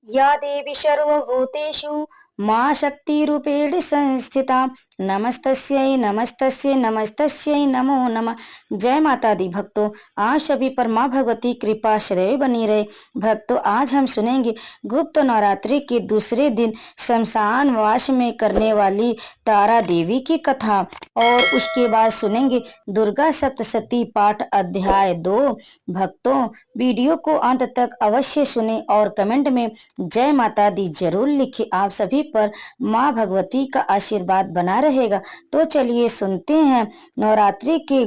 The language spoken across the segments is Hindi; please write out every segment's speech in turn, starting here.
या देवी सर्वभूतेषु मां शक्तिरूपेण संस्थिता नमस्तस्यै नमस्तस्यै नमस्तस्यै नमो नमः। जय माता दी भक्तों, आप सभी पर माँ भगवती कृपा सदैव बनी रहे। भक्तों, आज हम सुनेंगे गुप्त नवरात्रि के दूसरे दिन शमशान वास में करने वाली तारा देवी की कथा और उसके बाद सुनेंगे दुर्गा सप्तशती पाठ अध्याय 2। भक्तों, वीडियो को अंत तक अवश्य सुने और कमेंट में जय माता दी जरूर लिखें। आप सभी पर माँ भगवती का आशीर्वाद बना रहेगा। तो चलिए सुनते हैं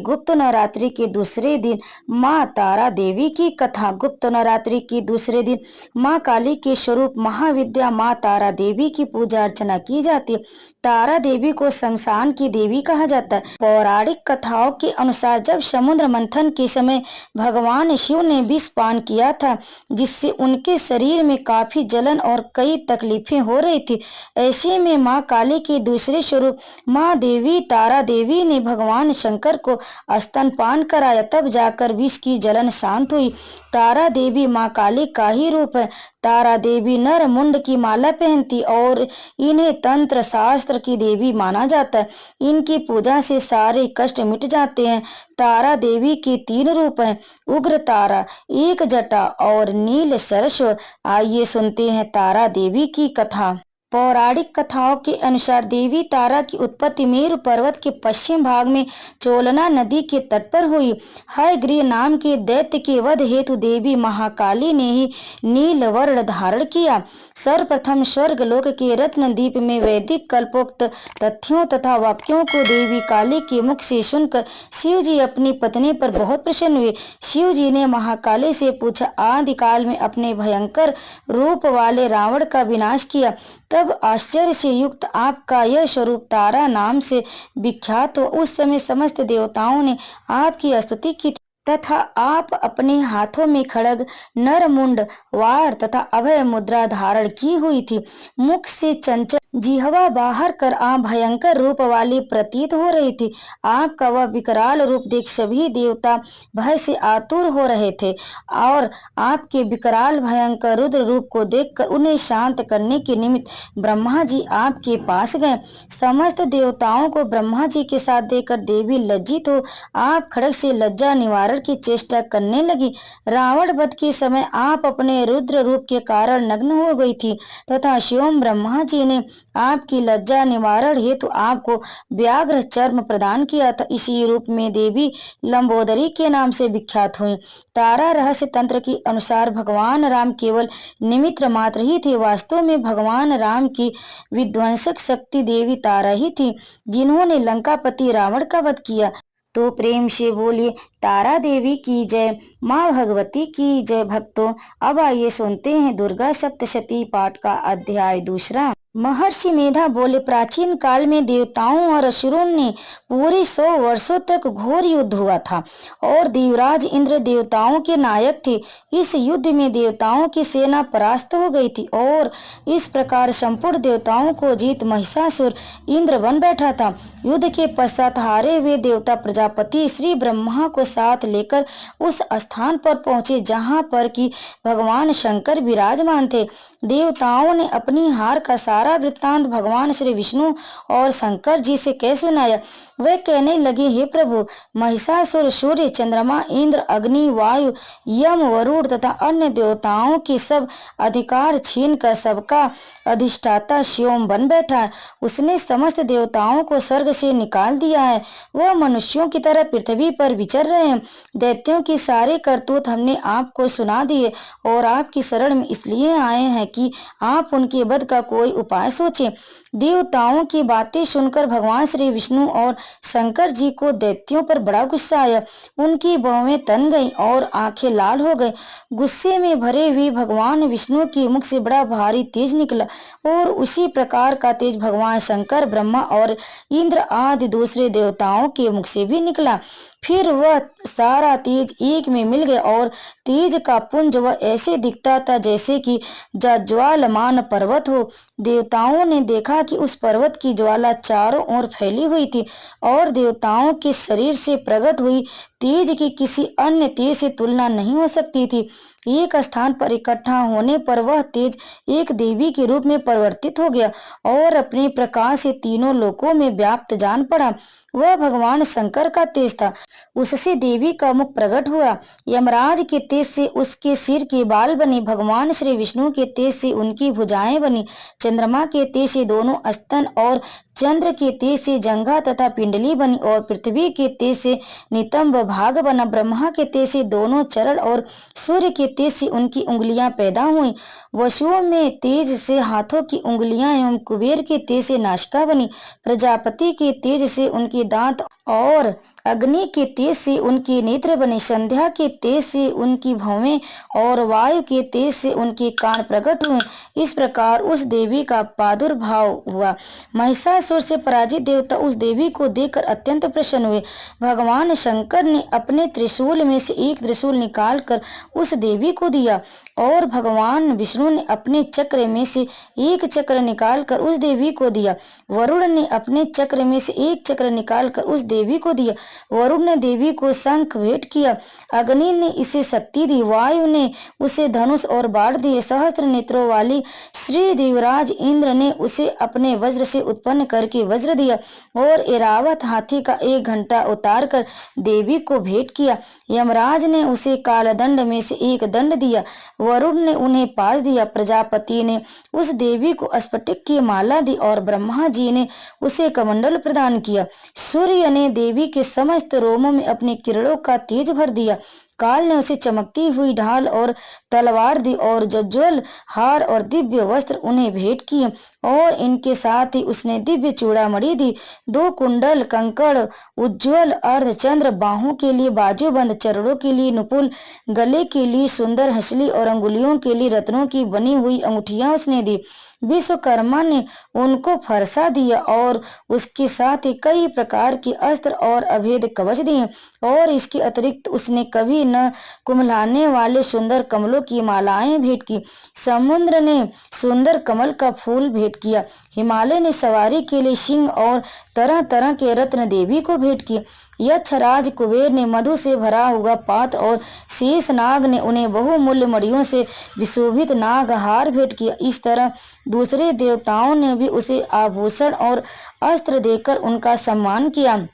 गुप्त नवरात्रि के दूसरे दिन माँ तारा देवी की कथा। गुप्त नवरात्रि के दूसरे दिन माँ काली के स्वरूप महाविद्या माँ तारा देवी की पूजा अर्चना की जाती है। तारा देवी को शमशान की देवी कहा जाता है। पौराणिक कथाओं के अनुसार जब समुद्र मंथन के समय भगवान शिव ने विष पान किया था, जिससे उनके शरीर में काफी जलन और कई तकलीफें हो रही थी। ऐसे में माँ काली के दूसरे स्वरूप माँ देवी तारा देवी ने भगवान शंकर को स्तनपान कराया, तब जाकर विष की जलन शांत हुई। तारा देवी माँ काली का ही रूप है। तारा देवी नर मुंड की माला पहनती और इन्हें तंत्र शास्त्र की देवी माना जाता है। इनकी पूजा से सारे कष्ट मिट जाते हैं। तारा देवी के 3 रूप हैं, उग्र तारा, एक जटा और नील सरस्व। आइए सुनते हैं तारा देवी की कथा। पौराणिक कथाओं के अनुसार देवी तारा की उत्पत्ति मेरु पर्वत के पश्चिम भाग में चोलना नदी के तट पर हुई। हयग्रीव नाम के दैत्य के वध हेतु देवी महाकाली ने ही नील वर्ण धारण किया। सर्वप्रथम स्वर्गलोक के रत्नदीप में वैदिक कल्पोक्त तथ्यों तथा वाक्यों को देवी काली के मुख से सुनकर शिव जी अपनी पत्नी पर बहुत प्रसन्न हुए। शिव जी ने महाकाली से पूछा, आदिकाल में अपने भयंकर रूप वाले रावण का विनाश किया, तब आश्चर्य से युक्त आपका यह स्वरूप तारा नाम से विख्यात हो। उस समय समस्त देवताओं ने आपकी स्तुति की तथा आप अपने हाथों में खड्ग, नरमुंड, वार तथा अभय मुद्रा धारण की हुई थी। मुख से चंचल जिह्वा बाहर कर आप भयंकर रूप वाली प्रतीत हो रही थी। आपका वह विकराल रूप देख सभी देवता भय से आतुर हो रहे थे और आपके विकराल भयंकर रुद्र रूप को देखकर उन्हें शांत करने के निमित्त ब्रह्मा जी आपके पास गए। समस्त देवताओं को ब्रह्मा जी के साथ देखकर देवी लज्जित हो आप खड्ग से लज्जा निवारण की चेष्टा करने लगी। रावण वध के समय आप अपने रुद्र रूप के कारण नग्न हो गई थी तथा स्वयं ब्रह्मा जी ने आपकी लज्जा निवारण हेतु आपको व्याघ्र चर्म प्रदान किया था। इसी रूप में देवी लंबोदरी के नाम से विख्यात हुई। तारा रहस्य तंत्र के अनुसार भगवान राम केवल निमित्त मात्र ही थे। वास्तव में भगवान राम की विध्वंसक शक्ति देवी तारा ही थी, जिन्होंने लंकापति रावण का वध किया। तो प्रेम से बोलिए तारा देवी की जय, माँ भगवती की जय। भक्तों, अब आइए सुनते हैं दुर्गा सप्तशती पाठ का अध्याय 2। महर्षि मेधा बोले, प्राचीन काल में देवताओं और असुरों ने पूरे 100 वर्षों तक घोर युद्ध हुआ था और देवराज इंद्र देवताओं के नायक थे। इस युद्ध में देवताओं की सेना परास्त हो गई थी और इस प्रकार संपूर्ण देवताओं को जीत महिषासुर इंद्र बन बैठा था। युद्ध के पश्चात हारे हुए देवता प्रजापति श्री ब्रह्मा को साथ लेकर उस स्थान पर पहुंचे जहां पर कि भगवान शंकर विराजमान थे। देवताओं ने अपनी हार का सारा वृत्तांत भगवान श्री विष्णु और शंकर जी से कह सुनाया। वे कहने लगे, हे प्रभु, महिषासुर सूर्य, चंद्रमा, इंद्र, अग्नि, वायु, यम, वरुण तथा अन्य देवताओं की सब अधिकार छीन कर सबका अधिष्ठाता शिवम बन बैठा है। उसने समस्त देवताओं को स्वर्ग से निकाल दिया है। वह मनुष्यों की तरह पृथ्वी पर विचर रहे हैं। दैत्यों की सारे करतूत हमने आपको सुना दिए और आपकी शरण में इसलिए आए हैं कि आप उनके वध का कोई उपाय सोचें। देवताओं की बातें सुनकर भगवान श्री विष्णु और शंकर जी को दैत्यों पर बड़ा गुस्सा आया। उनकी भौहें तन गईं और आंखें लाल हो गई। गुस्से में भरे हुए भगवान विष्णु के मुख से बड़ा भारी तेज निकला और उसी प्रकार का तेज भगवान शंकर, ब्रह्मा और इंद्र आदि दूसरे देवताओं के मुख से भी निकला। फिर वह सारा तेज एक में मिल गया और तेज का पुंज वह ऐसे दिखता था जैसे कि ज्वालमान पर्वत हो। देवताओं ने देखा कि उस पर्वत की ज्वाला चारों ओर फैली हुई थी और देवताओं के शरीर से प्रकट हुई तेज की किसी अन्य तेज से तुलना नहीं हो सकती थी। एक स्थान पर इकट्ठा होने पर वह तेज एक देवी के रूप में परिवर्तित हो गया और अपने प्रकाश से तीनों लोकों में व्याप्त जान पड़ा। वह भगवान शंकर का तेज था। उससे देवी का मुख प्रकट हुआ। यमराज के तेज से उसके सिर के बाल बने। भगवान श्री विष्णु के तेज से उनकी भुजाएं बनी। चंद्रमा के तेज से दोनों स्तन और चंद्र के तेज से जंघा तथा पिंडली बनी और पृथ्वी के तेज से नितंब भाग बना। ब्रह्मा के तेज से दोनों चरण और सूर्य के तेज से उनकी उंगलियां पैदा हुई। वसुओं में तेज से हाथों की उंगलियां एवं कुबेर के तेज से नासिका बनी। प्रजापति के तेज से उनके दांत और अग्नि के तेज से उनके नेत्र बने। संध्या के तेज से उनकी भौवें और वायु के तेज से उनके कान प्रकट हुए। इस प्रकार उस देवी का प्रादुर्भाव हुआ। महिषासुर से पराजित देवता उस देवी को देखकर अत्यंत प्रसन्न हुए। भगवान शंकर ने अपने त्रिशूल में से एक त्रिशूल निकालकर उस देवी को दिया और भगवान विष्णु ने अपने चक्र में से एक चक्र निकालकर उस देवी को दिया। वरुण ने अपने चक्र में से एक चक्र निकालकर उस देवी को दिया। वरुण ने देवी को शंख भेंट किया। अग्नि ने इसे शक्ति दी। वायु ने उसे धनुष और बाण दिए। सहस्त्र नेत्रों वाली श्री देवराज इंद्र ने उसे अपने वज्र से उत्पन्न करके वज्र दिया और ऐरावत हाथी का एक घंटा उतार कर देवी को भेंट किया। यमराज ने उसे कालदंड में से एक दंड दिया। वरुण ने उन्हें पास दिया। प्रजापति ने उस देवी को स्फटिक की माला दी और ब्रह्मा जी ने उसे कमंडल प्रदान किया। सूर्य ने देवी के समस्त रोमों में अपनी किरणों का तेज भर दिया। काल ने उसे चमकती हुई ढाल और तलवार दी और जज्वल हार और दिव्य वस्त्र उन्हें भेंट किए और इनके साथ ही उसने दिव्य चूड़ामणि दी। 2 कुंडल, कंकड़, उज्ज्वल अर्धचंद्र, बाहों के लिए बाजूबंद, चरणों के लिए नुपुल, गले के लिए सुंदर हंसली और अंगुलियों के लिए रत्नों की बनी हुई अंगूठियां उसने दी। विश्वकर्मा ने उनको फरसा दिया और उसके साथ ही कई प्रकार के अस्त्र और अभेद कवच दिए और इसके अतिरिक्त उसने कभी न कुम्हलाने वाले सुंदर कमलों की मालाएं भेंट की। समुद्र ने सुंदर कमल का फूल भेंट किया। हिमालय ने सवारी के लिए सिंह और तरह तरह के रत्न देवी को भेंट किए। यक्षराज कुबेर ने मधु से भरा हुआ पात्र और शेष नाग ने उन्हें बहुमूल्य मणियों से विशोभित नागहार भेंट किया। इस तरह दूसरे देवताओं ने भी उसे आभूषण और अस्त्र देकर उनका सम्मान किया।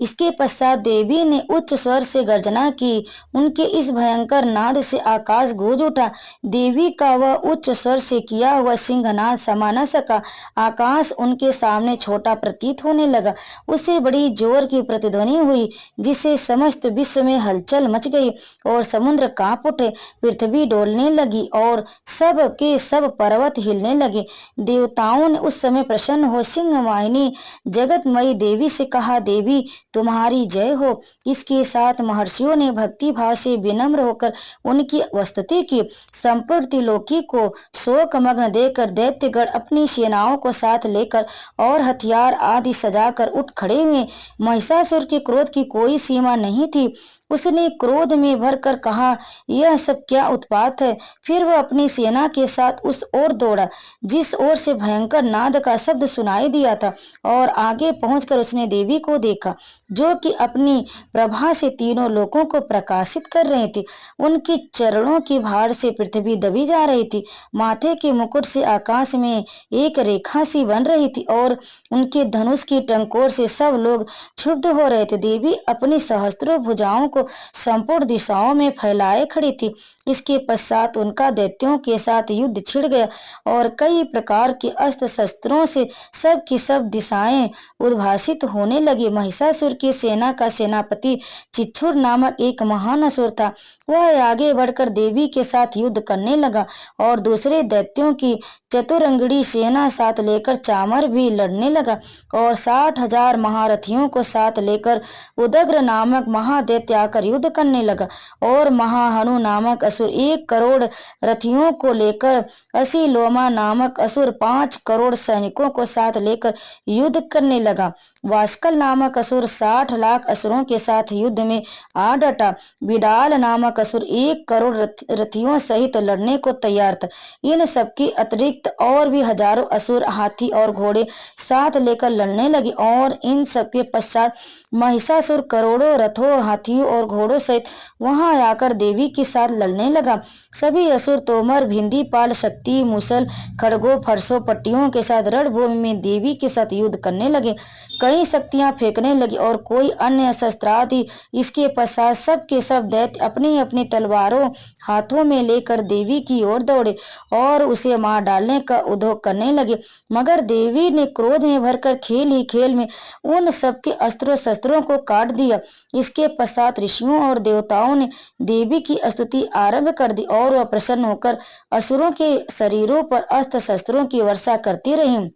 इसके पश्चात देवी ने उच्च स्वर से गर्जना की। उनके इस भयंकर नाद से आकाश गूंज उठा। देवी का वह उच्च स्वर से किया हुआ सिंहनाद समा न सका। आकाश उनके सामने छोटा प्रतीत होने लगा। उससे बड़ी जोर की प्रतिध्वनि हुई जिससे समस्त विश्व में हलचल मच गई और समुद्र कांप उठे, पृथ्वी डोलने लगी और सब के सब पर्वत हिलने लगे। देवताओं ने उस समय प्रसन्न हो सिंहवाहिनी जगतमयी देवी से कहा, देवी तुम्हारी जय हो। इसके साथ महर्षियों ने भक्ति भाव से विनम्र होकर उनकी वस्तुति की। संपूर्ण त्रिलोकी को शोकमग्न देकर दैत्यगण अपनी सेनाओं को साथ लेकर और हथियार आदि सजाकर उठ खड़े हुए। महिषासुर के क्रोध की कोई सीमा नहीं थी। उसने क्रोध में भरकर कहा, यह सब क्या उत्पात है। फिर वह अपनी सेना के साथ उस ओर दौड़ा जिस ओर से भयंकर नाद का शब्द सुनाई दिया था और आगे पहुंचकर उसने देवी को देखा जो कि अपनी प्रभा से तीनों लोकों को प्रकाशित कर रही थी। उनके चरणों की भार से पृथ्वी दबी जा रही थी। माथे के मुकुट से आकाश में एक रेखा सी बन रही थी और उनके धनुष की टंकोर से सब लोग क्षुब्ध हो रहे थे। देवी अपनी सहस्त्रों भुजाओं को संपूर्ण दिशाओं में फैलाए खड़ी थी। इसके पश्चात उनका दैत्यों के साथ युद्ध छिड़ गया और कई प्रकार के अस्त्र शस्त्रों से सब की सब दिशाएं उद्भासित होने लगी। महिषासुर की सेना का सेनापति चिच्छुर नामक एक महान असुर था। वह आगे बढ़कर देवी के साथ युद्ध करने लगा और दूसरे दैत्यों की चतुरंगड़ी सेना साथ लेकर चामर भी लड़ने लगा और 60,000 महारथियों को साथ लेकर उदग्र नामक महादैत्य आकर युद्ध करने लगा और महाहनु नामक असुर 1 करोड़ रथियों को लेकर, असीलोमा नामक असुर 5 करोड़ सैनिकों को साथ लेकर युद्ध करने लगा। वास्कल नामक महिषासुर 60 लाख असुरों के साथ युद्ध में आ डटा। बिडाल नामक असुर 1 करोड़ रथियों सहित लड़ने को तैयार था। इन सबके अतिरिक्त और भी हजारों असुर हाथी और घोड़े साथ लेकर लड़ने लगे और इन सबके पश्चात महिषासुर करोड़ों रथों, हाथियों और घोड़ों सहित वहां आकर देवी के साथ लड़ने लगा। सभी असुर तोमर, भिंदी पाल, शक्ति, मुसल, खड़गों, फरसों, पट्टियों के साथ रणभूमि में देवी के साथ युद्ध करने लगे। कई शक्तियां फेंकने लगी और कोई अन्य शस्त्रादि। इसके पश्चात सब के सब दैत्य अपनी अपनी तलवारों हाथों में लेकर देवी की ओर दौड़े और उसे मार डालने का उद्योग करने लगे। मगर देवी ने क्रोध में भरकर खेल ही खेल में उन सबके अस्त्रों शस्त्रों को काट दिया। इसके पश्चात ऋषियों और देवताओं ने देवी की स्तुति आरंभ कर दी और वह प्रसन्न होकर असुरों के शरीरों पर अस्त्र शस्त्रों की वर्षा करती रही।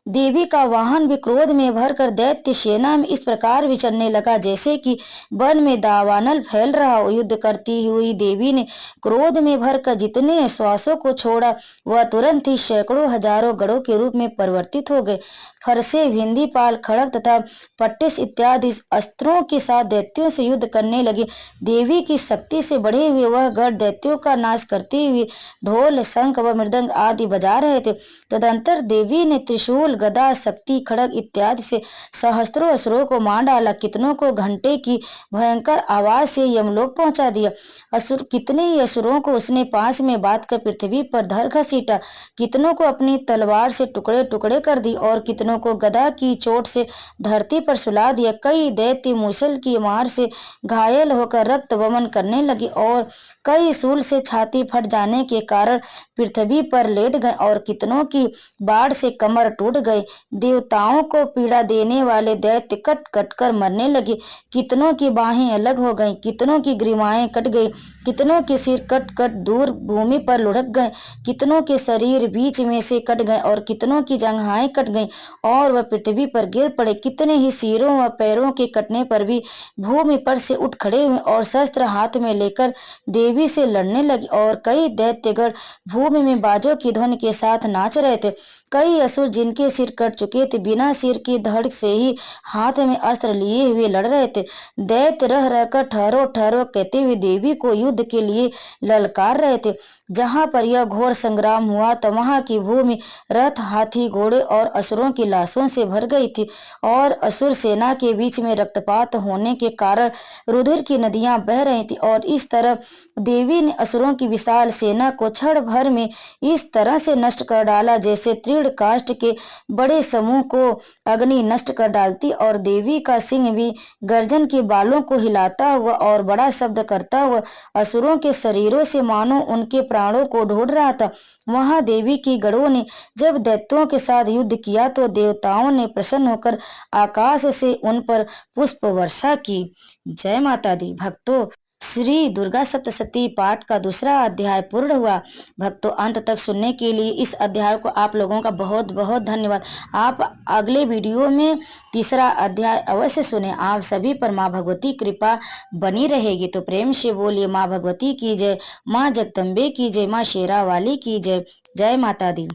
देवी का वाहन भी क्रोध में भरकर दैत्य सेना में इस प्रकार विचरने लगा जैसे कि वन में दावानल फैल रहा हो। युद्ध करती हुई देवी ने क्रोध में भरकर जितने श्वासों को छोड़ा वह तुरंत ही सैकड़ों हजारों गढ़ों के रूप में परिवर्तित हो गए। फरसे, भिंदी पाल, खड़ग तथा पट्टिस इत्यादि अस्त्रों के साथ दैत्यों से युद्ध करने लगे। देवी की शक्ति से बढ़े हुए वह गढ़ दैत्यों का नाश करते हुए ढोल, शंख व मृदंग आदि बजा रहे थे। तदंतर देवी ने त्रिशूल, गदा, शक्ति, खड़ग इत्यादि से सहस्त्रों असुरों को मार डाला। कितनों को घंटे की भयंकर आवाज से यमलोक पहुंचा दिया। कितने ही असुरों को उसने पास में बांध कर पृथ्वी पर धर घसीटा। कितनों को अपनी तलवार से टुकड़े टुकड़े कर दी और कितनों को गदा की चोट से धरती पर सुला दिया। कई दैत्य मूसल की मार से घायल होकर रक्त वमन करने लगे और कई शूल से छाती फट जाने के कारण पृथ्वी पर लेट गए और कितनों की बाढ़ से कमर टूट गए। देवताओं को पीड़ा देने वाले दैत्य कट कट कर मरने लगे। कितनों की बाहें अलग हो गईं, कितनों की ग्रीवाएं कट गई, कितनों के सिर कट कट दूर भूमि पर लुढ़क गए, कितनों के शरीर बीच में से कट गए और कितनों की जंघाएं कट गईं और वह पृथ्वी पर गिर पड़े। कितने ही सिरों व पैरों के कटने पर भी भूमि पर से उठ खड़े हुए और शस्त्र हाथ में लेकर देवी से लड़ने लगे और कई दैत्यगण भूमि में बाजों की ध्वनि के साथ नाच रहे थे। कई असुर जिनके सिर कट चुके थे बिना सिर की धड़ से ही हाथ में अस्त्र लिए हुए लड़ रहे थे। दैत्य रह रहकर ठहरो ठहरो कहते हुए देवी को युद्ध के लिए ललकार रहे थे। जहां पर यह घोर संग्राम हुआ तो वहां की भूमि रथ, हाथी, घोड़े और असुरों की लाशों से भर गई थी और असुर सेना के बीच में रक्तपात होने के कारण रुधिर की नदियां बह रही थी। और इस तरह देवी ने असुरों की विशाल सेना को क्षण भर में इस तरह से नष्ट कर डाला जैसे तृण काष्ठ के बड़े समूह को अग्नि नष्ट कर डालती। और देवी का सिंह भी गर्जन के बालों को हिलाता हुआ और बड़ा शब्द करता हुआ असुरों के शरीरों से मानो उनके प्राणों को ढूंढ रहा था। वहां देवी की गढ़ों ने जब दैत्यों के साथ युद्ध किया तो देवताओं ने प्रसन्न होकर आकाश से उन पर पुष्प वर्षा की। जय माता दी। भक्तों, श्री दुर्गा सप्तशती पाठ का दूसरा अध्याय पूर्ण हुआ। भक्तों, अंत तक सुनने के लिए इस अध्याय को आप लोगों का बहुत बहुत धन्यवाद। आप अगले वीडियो में तीसरा अध्याय अवश्य सुने। आप सभी पर माँ भगवती कृपा बनी रहेगी। तो प्रेम से बोलिए माँ भगवती की जय, माँ जगदम्बे की जय, माँ शेरा वाली की जय। जय माता दी।